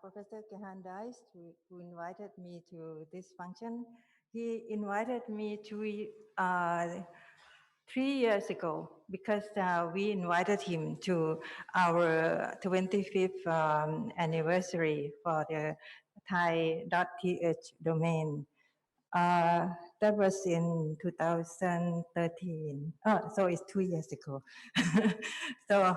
Professor Kehan Dice, who invited me to this function. He invited me to 3 years ago because we invited him to our 25th anniversary for the Thai.th domain. That was in 2013. Oh, so it's 2 years ago. so,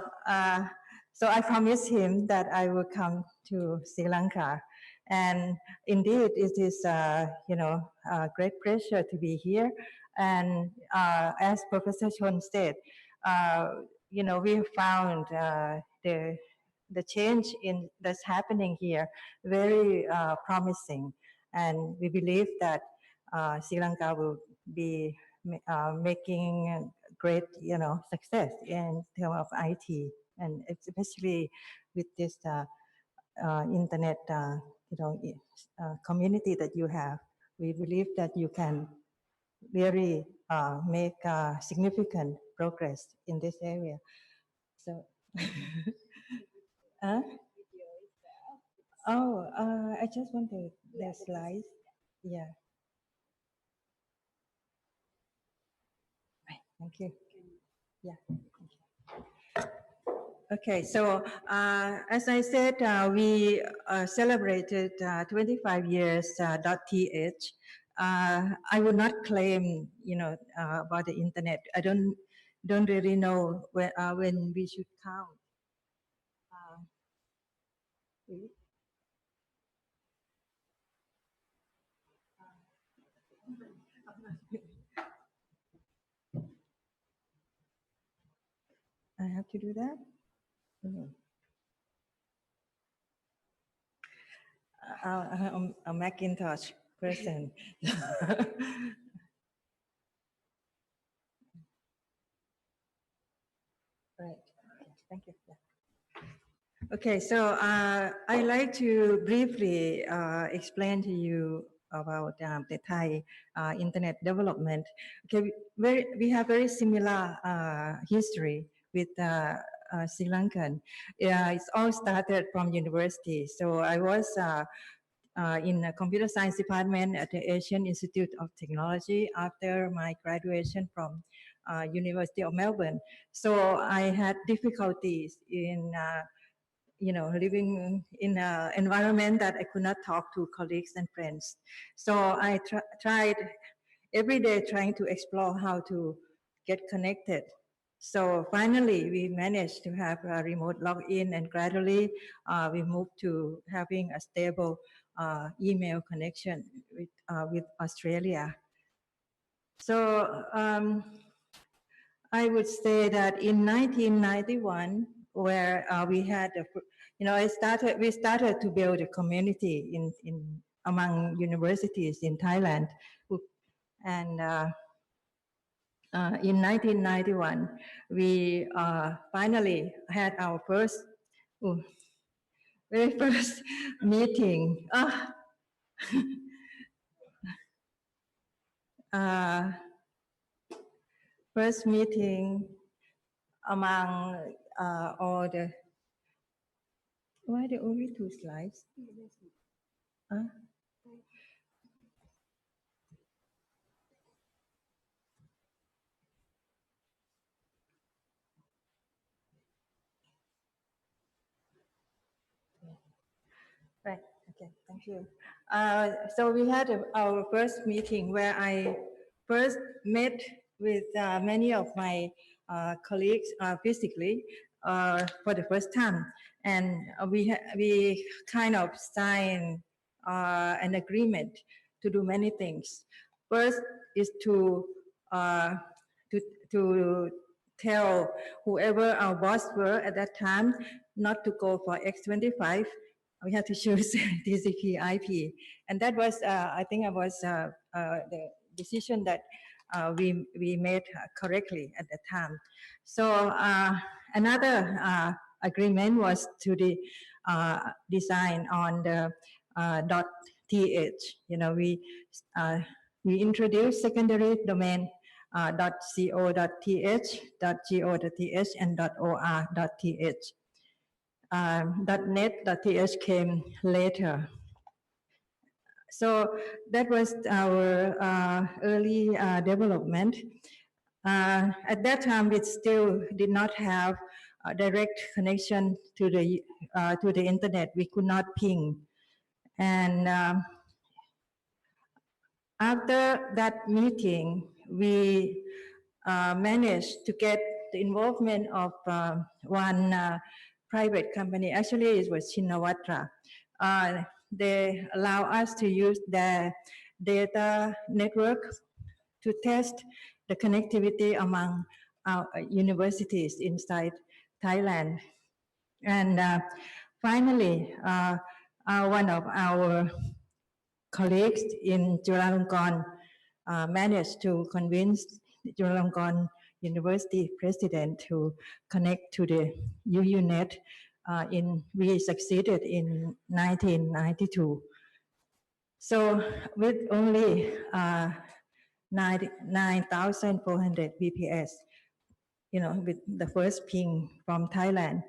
so I promised him that I would come to Sri Lanka, and indeed it is, you know, a great pleasure to be here. And as Professor Chon said, you know, we found the change in that's happening here very promising, and we believe that Sri Lanka will be making great, you know, success in terms of IT, and especially with this internet, you know, community that you have. We believe that you can really make significant progress in this area. So, oh, I just want the slides. Yeah. Right. Thank you. Yeah. Okay, so as I said, we celebrated 25 years .th. I would not claim, you know, about the internet. I don't really know when we should count. I have to do that. I'm a Macintosh person. Right. Thank you. Yeah. Okay, so I'd like to briefly explain to you about the Thai internet development. Okay, we have very similar history with Sri Lankan. It's all started from university. So I was in the computer science department at the Asian Institute of Technology after my graduation from University of Melbourne. So I had difficulties in you know, living in an environment that I could not talk to colleagues and friends. So I tried every day trying to explore how to get connected. So finally, we managed to have a remote login, and gradually we moved to having a stable email connection with Australia. So I would say that in 1991, where we had, you know, we started to build a community in among universities in Thailand, and in 1991, we finally had our very first meeting. First meeting among all the. Why the only 2 slides? Right. Okay. Thank you. So we had our first meeting where I first met with many of my colleagues physically for the first time, and we kind of signed an agreement to do many things. First is to tell whoever our boss were at that time not to go for X25. We had to choose TCP/IP, and that was, I think, it was the decision that we made correctly at the time. So another agreement was to design on the .th. You know, we introduced secondary domain .co.th, .go.th, and .or.th. .net.th came later. So that was our early development. At that time, it still did not have a direct connection to the internet. We could not ping. And after that meeting, we managed to get the involvement of one private company. Actually, it was Shinawatra. They allow us to use their data network to test the connectivity among our universities inside Thailand. And finally, one of our colleagues in Chulalongkorn managed to convince the Chulalongkorn University president to connect to the UUNet. We succeeded in 1992. So with only 9,400 BPS, with the first ping from Thailand.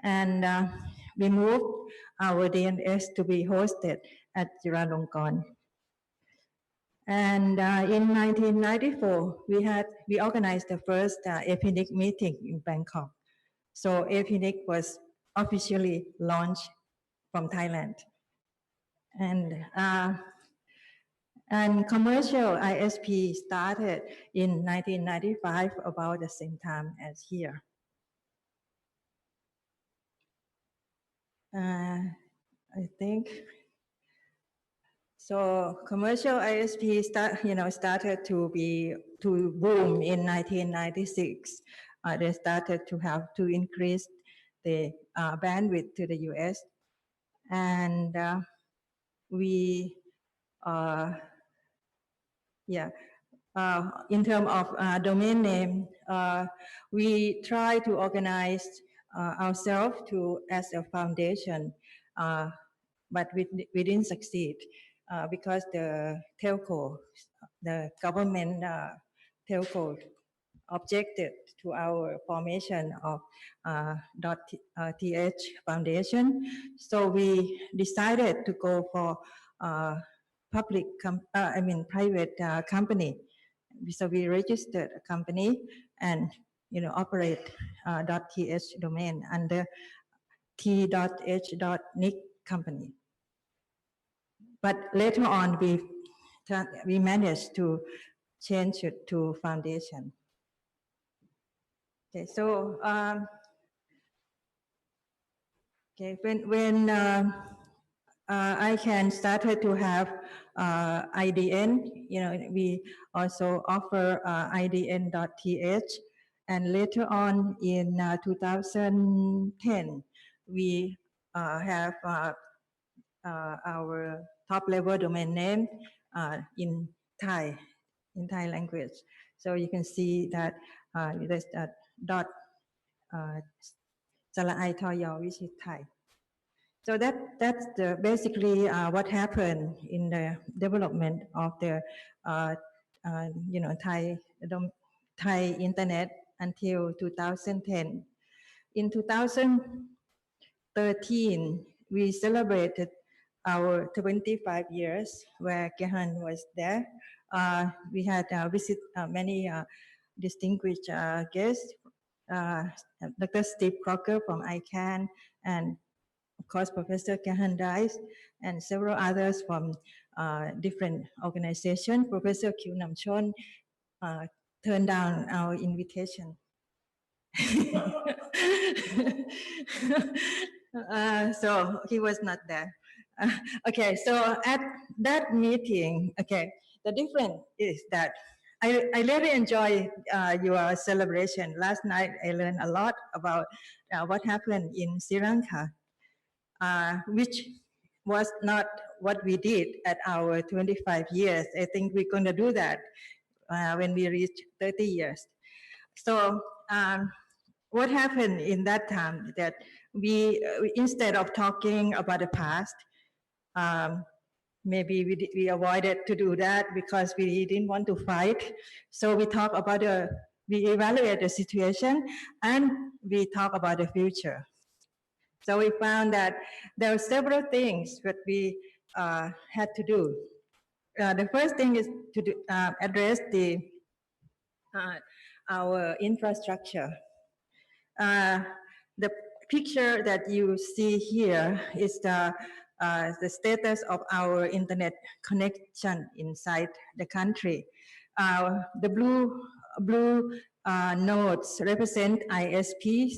And we moved our DNS to be hosted at Chulalongkorn. And in 1994, we organized the first APNIC meeting in Bangkok. So APNIC was officially launched from Thailand. And commercial ISP started in 1995, about the same time as here. I think so. Commercial ISP started to boom in 1996. They started to have to increase the bandwidth to the US, and in terms of domain name, we try to organize ourselves as a foundation, but we didn't succeed because the telco, the government telco, objected to our formation of .th foundation. So we decided to go for private company. So we registered a company and operate .th domain under t.h.nic company. But later on, we managed to change it to foundation. Okay, so when ICANN started to have IDN, we also offer IDN.th, and later on in 2010, we have our top-level domain name in Thai language. So you can see that there's a dot Salai Toyo, which is Thai. So that's basically what happened in the development of the Thai internet until 2010. In 2013, we celebrated our 25 years where Gehan was there. We had visit many distinguished guests, Dr. Steve Crocker from ICANN, and of course, Professor Gehan Dice, and several others from different organizations. Professor Kyu Namchon turned down our invitation. So he was not there. Okay, so at that meeting, the difference is that I really enjoy your celebration. Last night, I learned a lot about what happened in Sri Lanka, which was not what we did at our 25 years. I think we're going to do that when we reach 30 years. So what happened in that time that we instead of talking about the past, maybe we avoided to do that because we didn't want to fight. So we talk about we evaluate the situation and we talk about the future. So we found that there are several things that we had to do. The first thing is to address our infrastructure. The picture that you see here is the status of our internet connection inside the country. The blue nodes represent ISPs,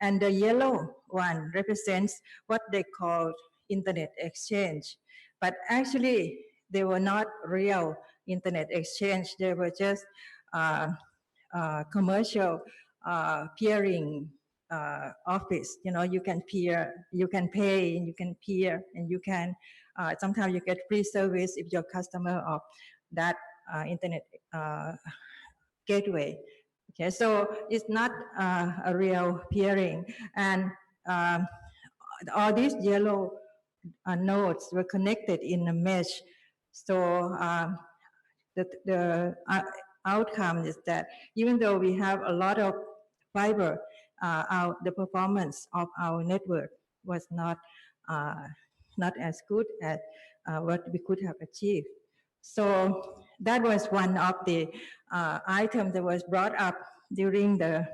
and the yellow one represents what they call internet exchange. But actually, they were not real internet exchange. They were just commercial peering office. You know, you can peer, you can pay, you can peer, and you can sometimes you get free service if you're a customer of that internet gateway. Okay, so it's not a real peering, and all these yellow nodes were connected in a mesh. So the outcome is that even though we have a lot of fiber, the performance of our network was not as good as what we could have achieved. So that was one of the items that was brought up during the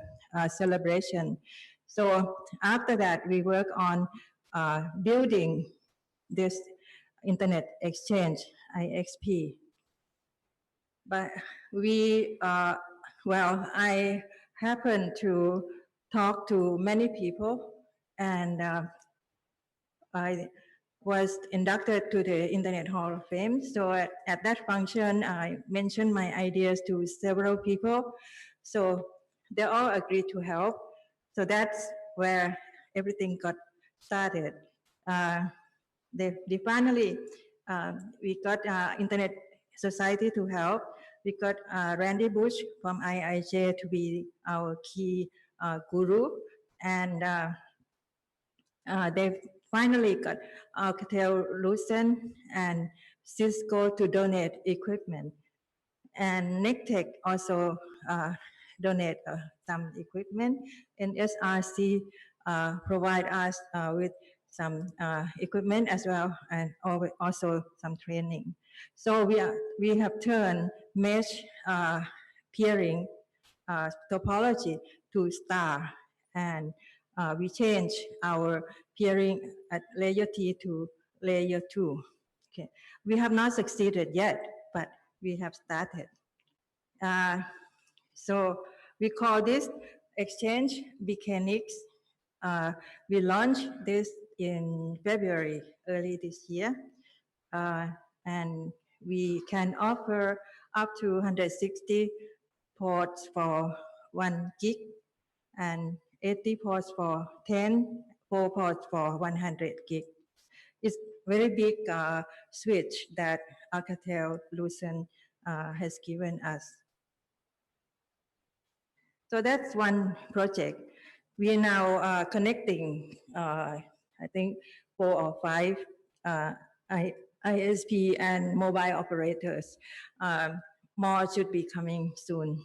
celebration. So after that, we work on building this internet exchange, IXP. But I happened to talk to many people, and I was inducted to the Internet Hall of Fame. So at that function, I mentioned my ideas to several people. So they all agreed to help. So that's where everything got started. They finally, we got Internet Society to help. We got Randy Bush from IIJ to be our key guru. And they finally got Alcatel-Lucent and Cisco to donate equipment. And NICTEC also donate some equipment. And SRC provide us with some equipment as well, and also some training. So we have turned mesh peering topology to star, and we change our peering at layer T to layer 2. Okay, we have not succeeded yet, but we have started. So we call this exchange mechanics. We launched this in February early this year, and we can offer up to 160 ports for 1 gig and 80 ports for 10, 4 ports for 100 gig. It's very big switch that Alcatel-Lucent has given us. So that's one project. We are now connecting, I think, 4 or 5 ISP and mobile operators. More should be coming soon.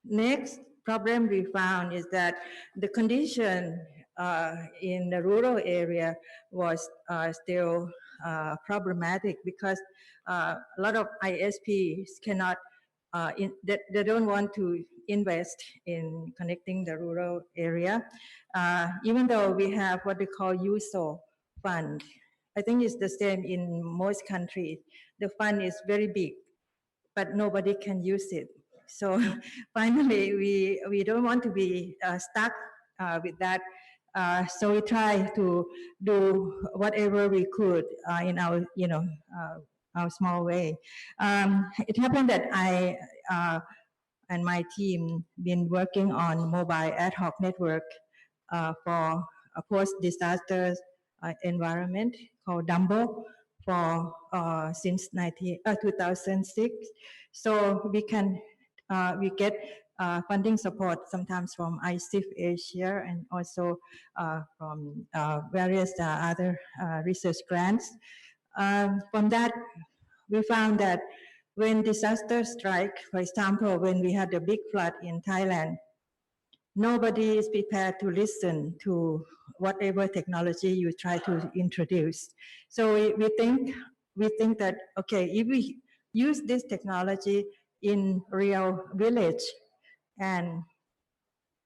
Next problem we found is that the condition in the rural area was still problematic because a lot of ISPs cannot, they don't want to invest in connecting the rural area, even though we have what they call USO fund. I think it's the same in most countries. The fund is very big, but nobody can use it. So finally, we don't want to be stuck with that. So we try to do whatever we could in our, our small way. It happened that I and my team been working on mobile ad hoc network for a post-disaster environment called Dumbo for since 2006. So we get funding support sometimes from ICIF Asia and also from various other research grants. From that, we found that when disaster strike, for example, when we had a big flood in Thailand, nobody is prepared to listen to whatever technology you try to introduce. So we think that, okay, if we use this technology in real village, and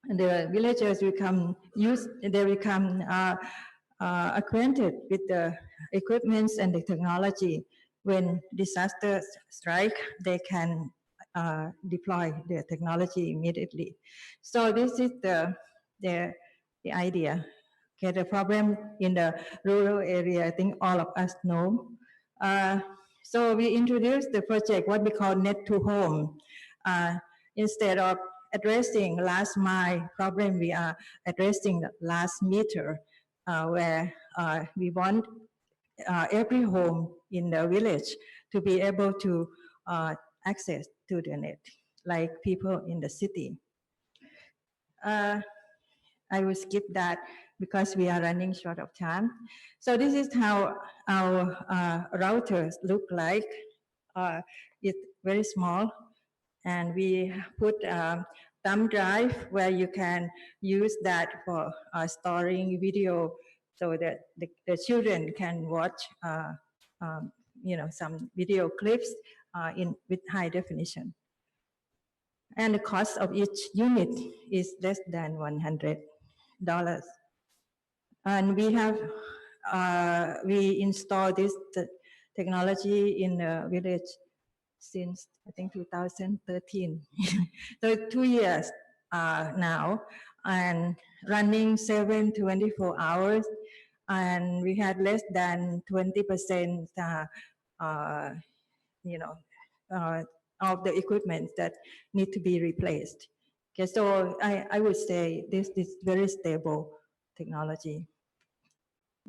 the villagers become acquainted with the equipments and the technology. When disasters strike, they can deploy the technology immediately. So this is the, the idea. Okay, the problem in the rural area, I think all of us know. So we introduced the project, what we call Net to Home. Instead of addressing last mile problem, we are addressing the last meter, where we want every home in the village to be able to access to the net, like people in the city. I will skip that because we are running short of time. So this is how our routers look like. It's very small, and we put a thumb drive where you can use that for storing video, so that the children can watch some video clips with high definition. And the cost of each unit is less than $100. And we installed this technology in the village since, I think, 2013. So 2 years now, and running 7/24 hours, and we had less than 20% of the equipment that need to be replaced. Okay, so I would say this is very stable technology.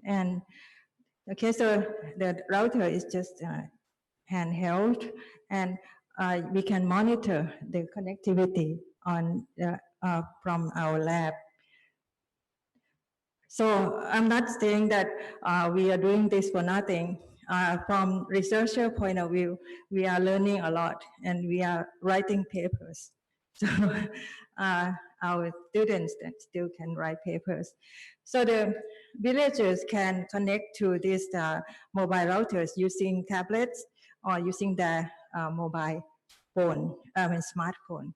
And okay, so the router is just handheld, and we can monitor the connectivity on from our lab. So I'm not saying that we are doing this for nothing. From researcher point of view, we are learning a lot, and we are writing papers. So our students that still can write papers. So the villagers can connect to these mobile routers using tablets or using their mobile phone, smartphone.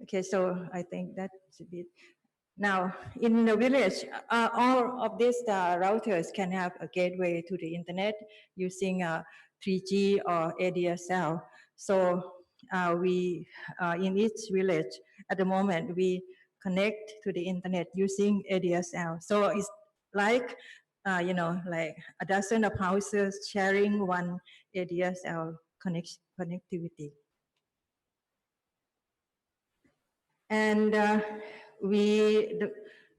Okay, so I think that's a bit. Now, in the village, all of these routers can have a gateway to the internet using 3G or ADSL. So we, in each village, at the moment, we connect to the internet using ADSL. So it's like, like a dozen of houses sharing one ADSL connectivity. And we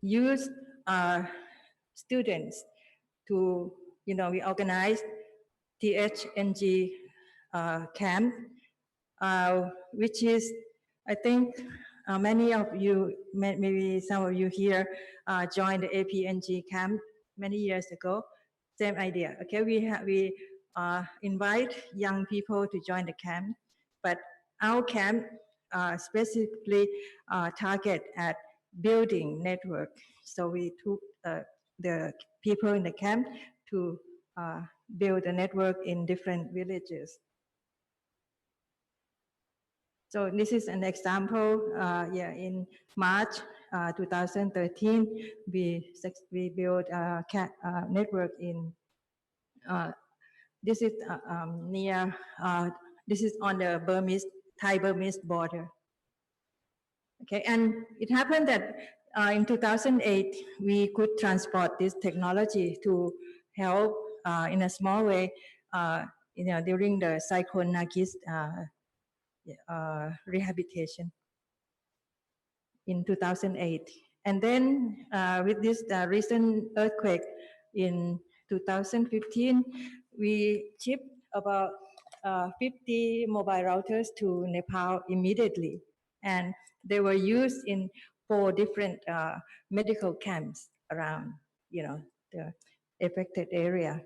use students to, we organize THNG camp, which is, I think many of you, maybe some of you here joined the APNG camp many years ago. Same idea. Okay, we invite young people to join the camp, but our camp specifically target at building network. So we took the people in the camp to build a network in different villages. So this is an example. In March 2013, we built a network in. This is near. This is on the Thai-Burmese border. Okay, and it happened that in 2008 we could transport this technology to help in a small way. During the Cyclone Nagis rehabilitation in 2008. And then with this recent earthquake in 2015, we shipped about 50 mobile routers to Nepal immediately. And they were used in 4 different medical camps around, the affected area.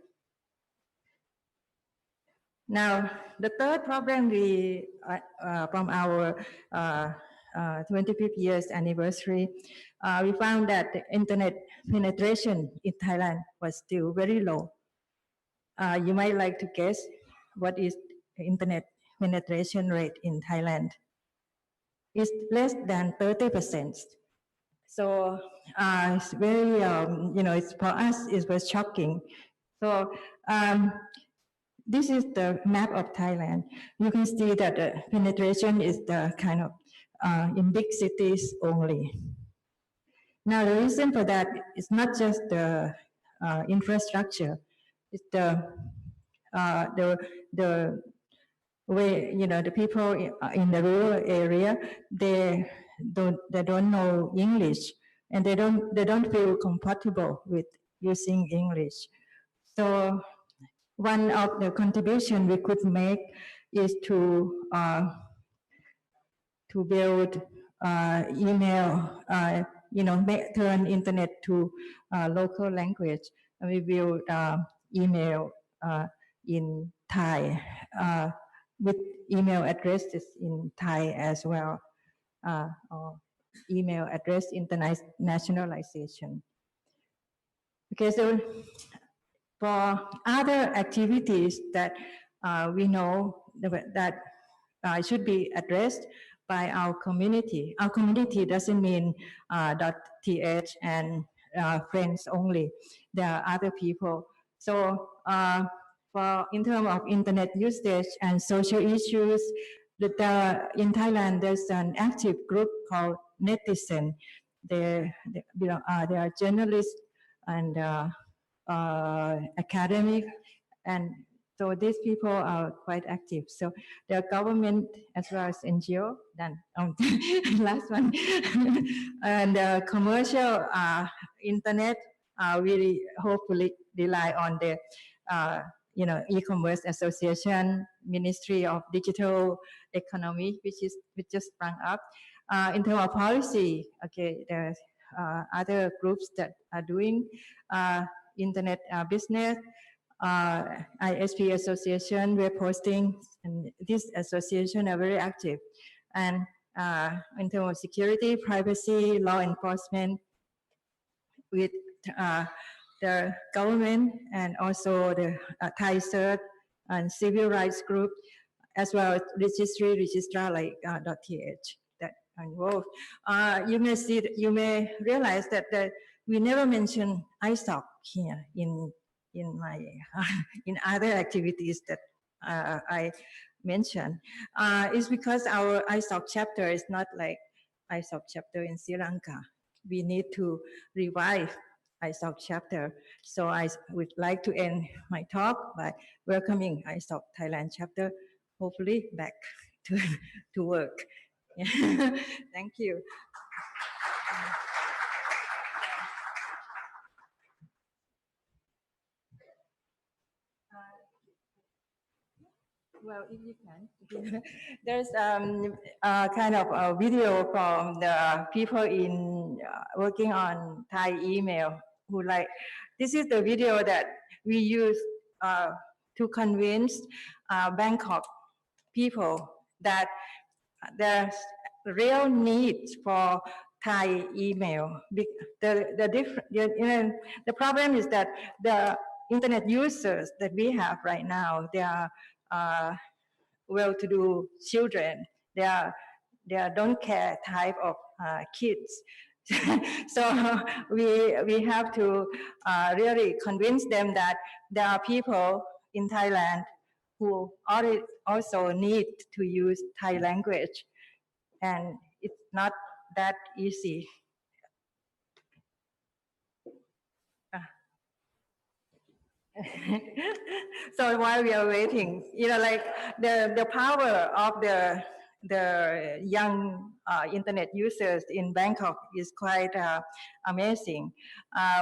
Now, the third problem we, from our 25th years anniversary, we found that the internet penetration in Thailand was still very low. You might like to guess what is the internet penetration rate in Thailand. It's less than 30%. So it's very, it's, for us, it was shocking. So this is the map of Thailand. You can see that the penetration is the kind of in big cities only. Now the reason for that is not just the infrastructure; it's the way the people in the rural area they don't know English and they don't feel comfortable with using English. So one of the contribution we could make is to build email, turn internet to local language. And we build email in Thai with email addresses in Thai as well, or email address internationalization. Okay, so for other activities that we know that should be addressed by our community. Our community doesn't mean .th and friends only. There are other people. So in terms of internet usage and social issues, in Thailand there's an active group called Netizen. They are journalists and academic, and so these people are quite active. So the government as well as NGO, then last one, and commercial internet really hopefully rely on the e-commerce association, Ministry of Digital Economy, which just sprung up. In terms of policy, okay, there's other groups that are doing internet business, ISP association, web hosting, and this association are very active. And in terms of security, privacy, law enforcement, with the government and also the Thai CERT and civil rights group, as well as registrar like .th that are involved. You may realize that we never mention ISOC here in my in other activities that I mentioned. It's because our ISOC chapter is not like ISOC chapter in Sri Lanka. We need to revive ISOC chapter. So I would like to end my talk by welcoming ISOC Thailand chapter, hopefully back to work. Thank you. Well, if you can, there's kind of a video from the people in working on Thai email who this is the video that we use to convince Bangkok people that there's real need for Thai email. The problem is that the internet users that we have right now, they are well-to-do children. They don't care type of kids. So we have to really convince them that there are people in Thailand who also need to use Thai language, and it's not that easy. So while we are waiting, like the power of the young internet users in Bangkok is quite amazing.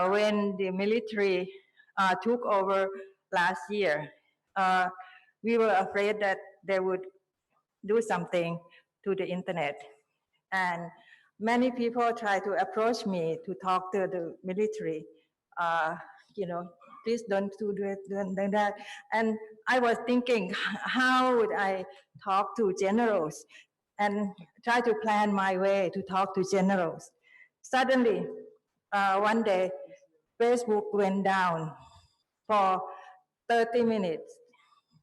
When the military took over last year, we were afraid that they would do something to the internet, and many people try to approach me to talk to the military, please don't do that. And I was thinking, how would I talk to generals and try to plan my way to talk to generals. Suddenly, one day, Facebook went down for 30 minutes.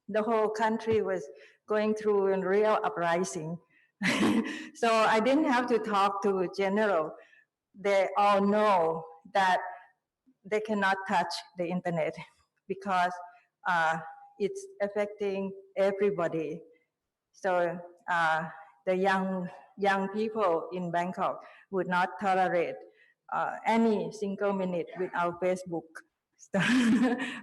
The whole country was going through a real uprising. So I didn't have to talk to general. They all know that they cannot touch the internet because it's affecting everybody. So the young people in Bangkok would not tolerate any single minute without Facebook,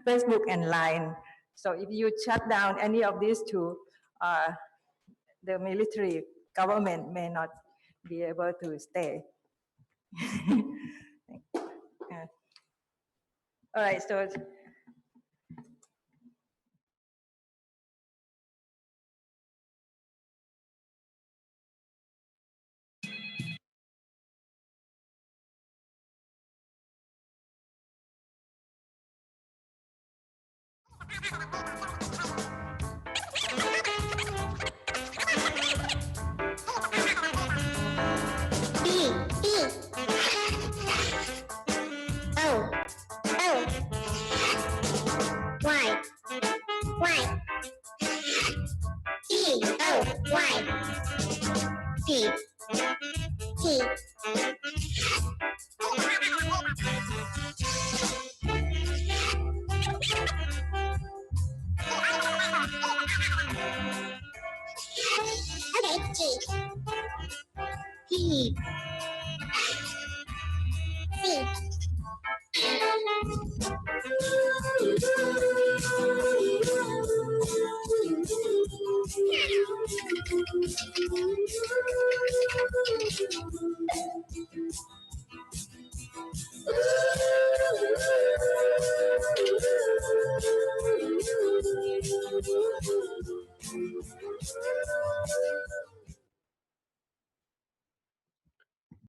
Facebook and Line. So if you shut down any of these two, the military government may not be able to stay. All right, so